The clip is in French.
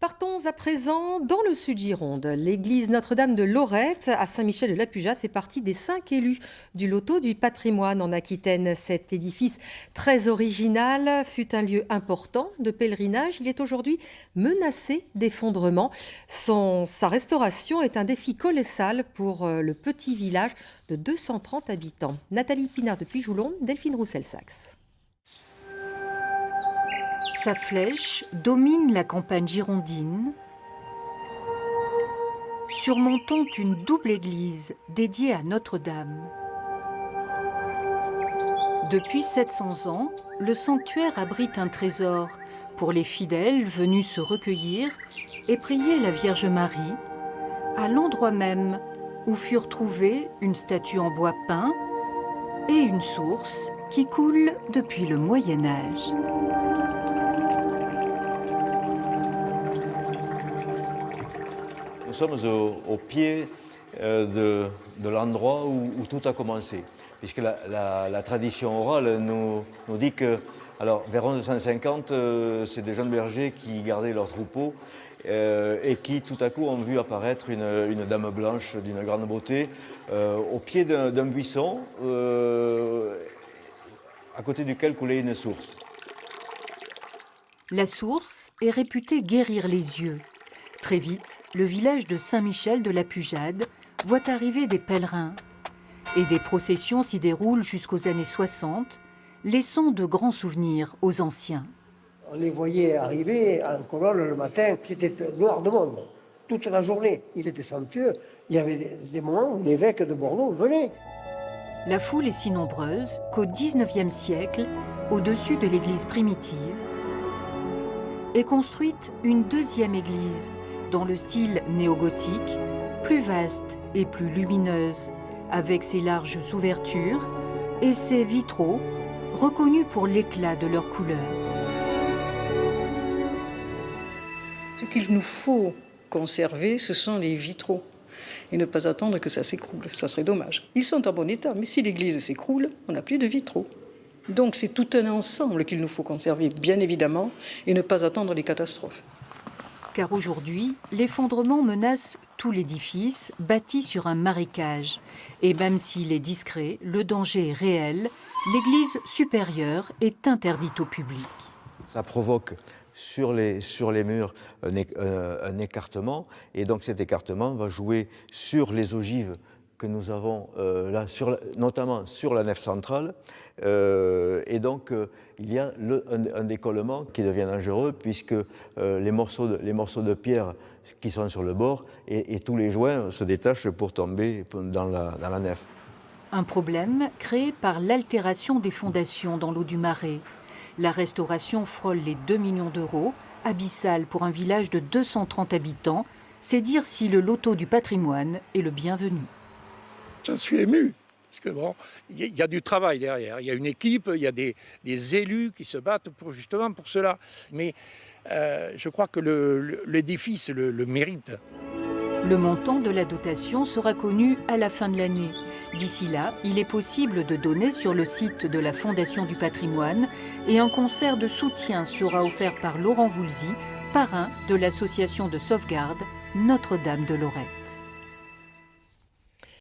Partons à présent dans le Sud-Gironde. L'église Notre-Dame de Lorette à Saint-Michel-de-la-Pujade fait partie des 5 élus du loto du patrimoine en Aquitaine. Cet édifice très original fut un lieu important de pèlerinage. Il est aujourd'hui menacé d'effondrement. Sa restauration est un défi colossal pour le petit village de 230 habitants. Nathalie Pinard de Puy-Joulon, Delphine Roussel-Saxe. Sa flèche domine la campagne girondine, surmontant une double église dédiée à Notre-Dame. Depuis 700 ans, le sanctuaire abrite un trésor pour les fidèles venus se recueillir et prier la Vierge Marie, à l'endroit même où furent trouvées une statue en bois peint et une source qui coule depuis le Moyen-Âge. Nous sommes au pied de l'endroit où tout a commencé, puisque la tradition orale nous dit que, alors, vers 1150, c'est des jeunes bergers qui gardaient leurs troupeaux et qui, tout à coup, ont vu apparaître une dame blanche d'une grande beauté au pied d'un buisson à côté duquel coulait une source. La source est réputée guérir les yeux. Très vite, le village de Saint-Michel-de-la-Pujade voit arriver des pèlerins. Et des processions s'y déroulent jusqu'aux années 60, laissant de grands souvenirs aux anciens. On les voyait arriver en colonne le matin, c'était noir de monde, toute la journée. Il était somptueux. Il y avait des moments où l'évêque de Bordeaux venait. La foule est si nombreuse qu'au XIXe siècle, au-dessus de l'église primitive, est construite une deuxième église, dans le style néo-gothique, plus vaste et plus lumineuse, avec ses larges ouvertures et ses vitraux, reconnus pour l'éclat de leurs couleurs. Ce qu'il nous faut conserver, ce sont les vitraux, et ne pas attendre que ça s'écroule. Ça serait dommage. Ils sont en bon état, mais si l'église s'écroule, on n'a plus de vitraux. Donc c'est tout un ensemble qu'il nous faut conserver, bien évidemment, et ne pas attendre les catastrophes. Car aujourd'hui, l'effondrement menace tout l'édifice bâti sur un marécage. Et même s'il est discret, le danger est réel. L'église supérieure est interdite au public. Ça provoque sur les murs un écartement, et donc cet écartement va jouer sur les ogives que nous avons là, notamment sur la nef centrale, et donc il y a un décollement qui devient dangereux, puisque les morceaux de pierre qui sont sur le bord et tous les joints se détachent pour tomber dans la nef. Un problème créé par l'altération des fondations dans l'eau du Marais. La restauration frôle les 2 millions d'euros, abyssale pour un village de 230 habitants. C'est dire si le loto du patrimoine est le bienvenu. J'en suis ému, parce que bon, il y a du travail derrière, il y a une équipe, il y a des élus qui se battent justement pour cela. Mais je crois que l'édifice le mérite. Le montant de la dotation sera connu à la fin de l'année. D'ici là, il est possible de donner sur le site de la Fondation du patrimoine et un concert de soutien sera offert par Laurent Voulzy, parrain de l'association de sauvegarde Notre-Dame de Lorette.